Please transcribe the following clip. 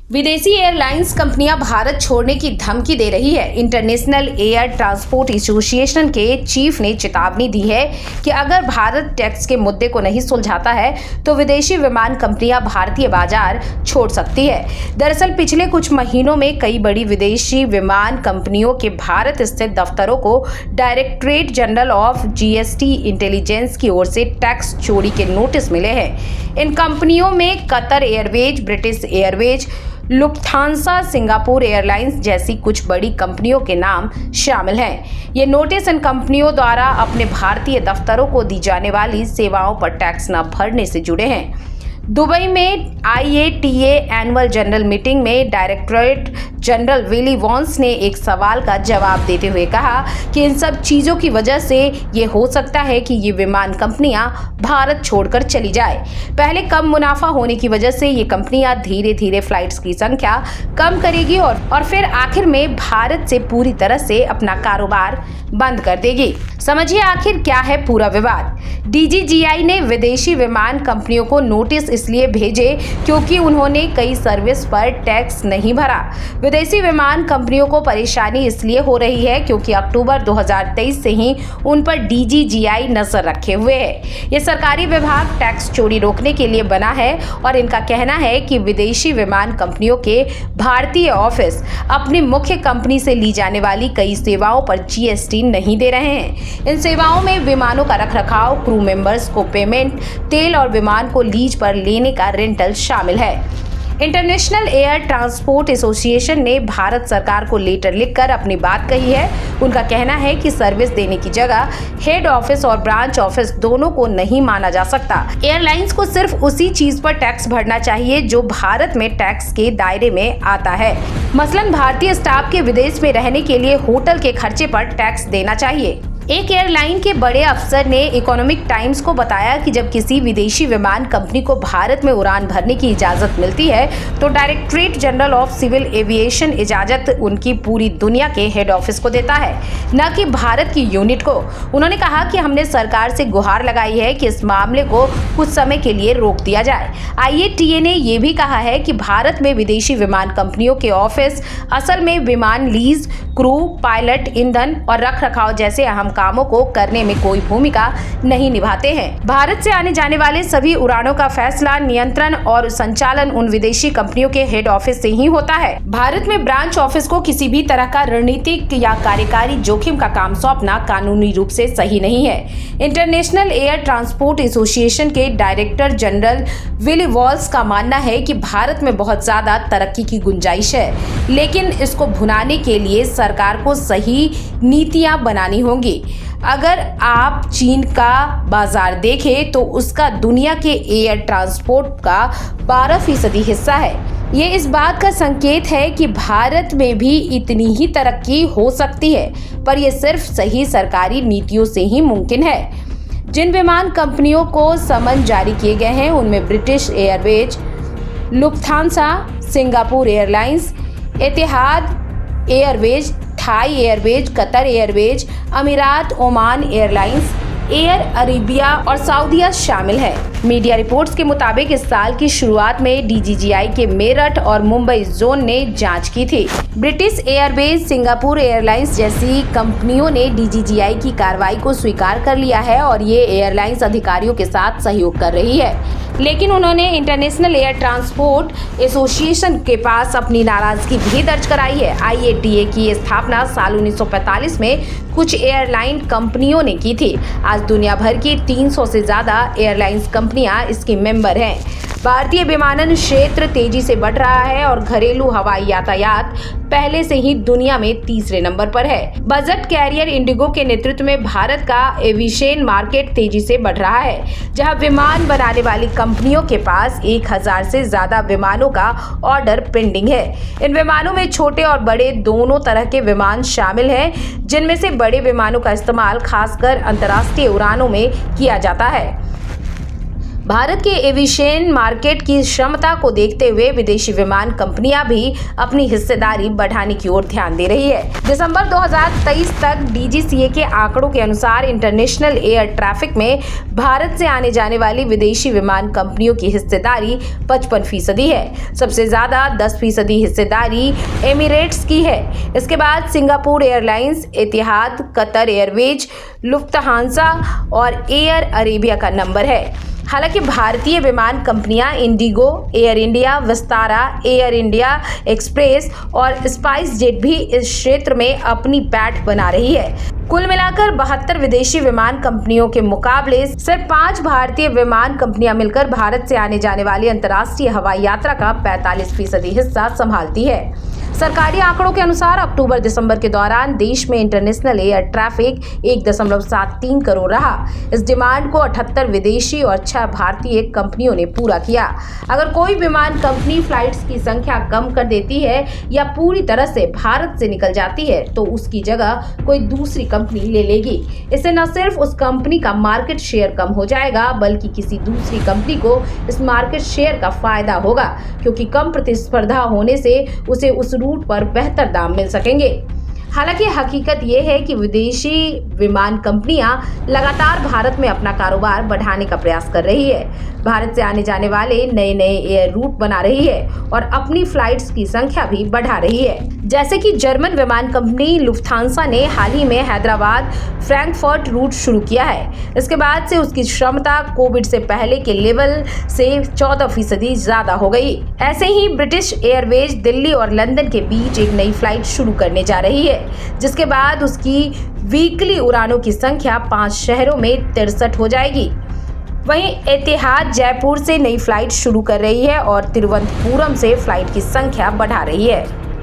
विदेशी एयरलाइंस कंपनियां भारत छोड़ने की धमकी दे रही है। इंटरनेशनल एयर ट्रांसपोर्ट एसोसिएशन के चीफ ने चेतावनी दी है कि अगर भारत टैक्स के मुद्दे को नहीं सुलझाता है तो विदेशी विमान कंपनियां भारतीय बाजार छोड़ सकती है। दरअसल पिछले कुछ महीनों में कई बड़ी विदेशी विमान कंपनियों के भारत स्थित दफ्तरों को directorate General of GST intelligence की ओर से टैक्स चोरी के नोटिस मिले हैं। इन कंपनियों में Qatar Airways, British Airways, Lufthansa, Singapore airlines जैसी कुछ बड़ी कंपनियों के नाम शामिल हैं। ये नोटिस इन कंपनियों द्वारा अपने भारतीय दफ्तरों को दी जाने वाली सेवाओं पर टैक्स न भरने से जुड़े हैं। दुबई में IATA एनुअल जनरल मीटिंग में डायरेक्टरेट जनरल विली वॉन्स ने एक सवाल का जवाब देते हुए कहा कि इन सब चीज़ों की वजह से ये हो सकता है कि ये विमान कंपनियां भारत छोड़कर चली जाए। पहले कम मुनाफा होने की वजह से ये कंपनियां धीरे धीरे फ्लाइट्स की संख्या कम करेगी और फिर आखिर में भारत से पूरी तरह से अपना कारोबार बंद कर देगी। समझिए आखिर क्या है पूरा विवाद। DGCA ने विदेशी विमान कंपनियों को नोटिस इसलिए भेजे क्योंकि उन्होंने कई सर्विस पर टैक्स नहीं भरा। विदेशी विमान कंपनियों को परेशानी इसलिए हो रही है क्योंकि अक्टूबर 2023 से ही उन पर DGCA नजर रखे हुए है। ये सरकारी विभाग टैक्स चोरी रोकने के लिए बना है और इनका कहना है कि विदेशी विमान कंपनियों के भारतीय ऑफिस अपनी मुख्य कंपनी से ली जाने वाली कई सेवाओं पर GST नहीं दे रहे हैं। इन सेवाओं में विमानों का रखरखाव, क्रू मेंबर्स को पेमेंट, तेल और विमान को लीज पर लेने का रेंटल शामिल है। इंटरनेशनल एयर ट्रांसपोर्ट एसोसिएशन ने भारत सरकार को लेटर लिखकर अपनी बात कही है। उनका कहना है कि सर्विस देने की जगह हेड ऑफिस और ब्रांच ऑफिस दोनों को नहीं माना जा सकता। एयरलाइंस को सिर्फ उसी चीज पर टैक्स भरना चाहिए जो भारत में टैक्स के दायरे में आता है। मसलन भारतीय स्टाफ के विदेश में रहने के लिए होटल के खर्चे पर टैक्स देना चाहिए। एक एयरलाइन के बड़े अफसर ने इकोनॉमिक टाइम्स को बताया कि जब किसी विदेशी विमान कंपनी को भारत में उड़ान भरने की इजाजत मिलती है तो Directorate General of Civil Aviation इजाजत उनकी पूरी दुनिया के हेड ऑफिस को देता है, न कि भारत की यूनिट को। उन्होंने कहा कि हमने सरकार से गुहार लगाई है कि इस मामले को कुछ समय के लिए रोक दिया जाए। IATA ने यह भी कहा है कि भारत में विदेशी विमान कंपनियों के ऑफिस असल में विमान लीज, क्रू, पायलट, ईंधन और रखरखाव जैसे अहम कामों को करने में कोई भूमिका नहीं निभाते हैं। भारत से आने जाने वाले सभी उड़ानों का फैसला, नियंत्रण और संचालन उन विदेशी कंपनियों के हेड ऑफिस से ही होता है। भारत में ब्रांच ऑफिस को किसी भी तरह का रणनीतिक या कार्यकारी जोखिम का काम सौंपना कानूनी रूप से सही नहीं है। इंटरनेशनल एयर ट्रांसपोर्ट एसोसिएशन के डायरेक्टर जनरल विली वॉल्स का मानना है कि भारत में बहुत ज्यादा तरक्की की गुंजाइश है, लेकिन इसको भुनाने के लिए सरकार को सही नीतियां बनानी होंगी। अगर आप चीन का बाजार देखें तो उसका दुनिया के एयर ट्रांसपोर्ट का 12% हिस्सा है। ये इस बात का संकेत है कि भारत में भी इतनी ही तरक्की हो सकती है, पर यह सिर्फ सही सरकारी नीतियों से ही मुमकिन है। जिन विमान कंपनियों को समन जारी किए गए हैं उनमें British Airways, Lufthansa, Singapore Airlines, Etihad Airways, Thai Airways, Qatar Airways, अमीरात ओमान एयरलाइंस, एयर अरेबिया और सऊदीया शामिल है। मीडिया रिपोर्ट्स के मुताबिक इस साल की शुरुआत में DGCA के मेरठ और मुंबई जोन ने जांच की थी। ब्रिटिश एयरवेज, सिंगापुर एयरलाइंस जैसी कंपनियों ने DGCA की कार्रवाई को स्वीकार कर लिया है और ये एयरलाइंस अधिकारियों के साथ सहयोग कर रही है, लेकिन उन्होंने इंटरनेशनल एयर ट्रांसपोर्ट एसोसिएशन के पास अपनी नाराजगी भी दर्ज कराई है। IATA की स्थापना साल 1945 में कुछ एयरलाइन कंपनियों ने की थी। आज दुनिया भर की 300 से ज्यादा एयरलाइंस कंपनियां इसकी मेंबर हैं। भारतीय विमानन क्षेत्र तेजी से बढ़ रहा है और घरेलू हवाई यातायात पहले से ही दुनिया में तीसरे नंबर पर है। बजट कैरियर इंडिगो के नेतृत्व में भारत का एविएशन मार्केट तेजी से बढ़ रहा है, जहां विमान बनाने वाली कंपनियों के पास 1000 से ज्यादा विमानों का ऑर्डर पेंडिंग है। इन विमानों में छोटे और बड़े दोनों तरह के विमान शामिल हैं, जिनमें से बड़े विमानों का इस्तेमाल खासकर अंतर्राष्ट्रीय उड़ानों में किया जाता है। भारत के एविएशन मार्केट की क्षमता को देखते हुए विदेशी विमान कंपनियां भी अपनी हिस्सेदारी बढ़ाने की ओर ध्यान दे रही है। दिसंबर 2023 तक DGCA के आंकड़ों के अनुसार इंटरनेशनल एयर ट्रैफिक में भारत से आने जाने वाली विदेशी विमान कंपनियों की हिस्सेदारी 55% है। सबसे ज्यादा 10% हिस्सेदारी एमिरेट्स की है। इसके बाद सिंगापुर एयरलाइंस, एतिहाद, कतर एयरवेज, लुफ्थहांसा और एयर अरेबिया का नंबर है। हालांकि भारतीय विमान कंपनियां Indigo, air India, Vistara, air India express और स्पाइस जेट भी इस क्षेत्र में अपनी पैठ बना रही है। कुल मिलाकर 72 विदेशी विमान कंपनियों के मुकाबले सिर्फ 5 भारतीय विमान कंपनियां मिलकर भारत से आने जाने वाली अंतर्राष्ट्रीय हवाई यात्रा का 45% हिस्सा संभालती है। सरकारी आंकड़ों के अनुसार अक्टूबर-दिसंबर के दौरान देश में इंटरनेशनल एयर ट्रैफिक 1.73 करोड़ रहा। इस डिमांड को 78 विदेशी और 6 भारतीय कंपनियों ने पूरा किया। अगर कोई विमान कंपनी फ्लाइट्स की संख्या कम कर देती है या पूरी तरह से भारत से निकल जाती है तो उसकी जगह कोई दूसरी कंपनी ले लेगी। इससे न सिर्फ उस कंपनी का मार्केट शेयर कम हो जाएगा बल्कि किसी दूसरी कंपनी को इस मार्केट शेयर का फायदा होगा, क्योंकि कम प्रतिस्पर्धा होने से उसे उस रूट पर बेहतर दाम मिल सकेंगे। हालांकि हकीकत यह है कि विदेशी विमान कंपनियां लगातार भारत में अपना कारोबार बढ़ाने का प्रयास कर रही है। भारत से आने जाने वाले नए एयर रूट बना रही है और अपनी फ्लाइट्स की संख्या भी बढ़ा रही है। जैसे कि जर्मन विमान कंपनी लुफ्थांसा ने हाल ही में हैदराबाद फ्रैंकफर्ट रूट शुरू किया है। इसके बाद से उसकी क्षमता कोविड से पहले के लेवल से 14% ज्यादा हो गई। ऐसे ही ब्रिटिश एयरवेज दिल्ली और लंदन के बीच एक नई फ्लाइट शुरू करने जा रही है, जिसके बाद उसकी वीकली उड़ानों की संख्या 5 शहरों में 63 हो जाएगी। वहीं एतिहाद जयपुर से नई फ्लाइट शुरू कर रही है और तिरुवनंतपुरम से फ्लाइट की संख्या बढ़ा रही है।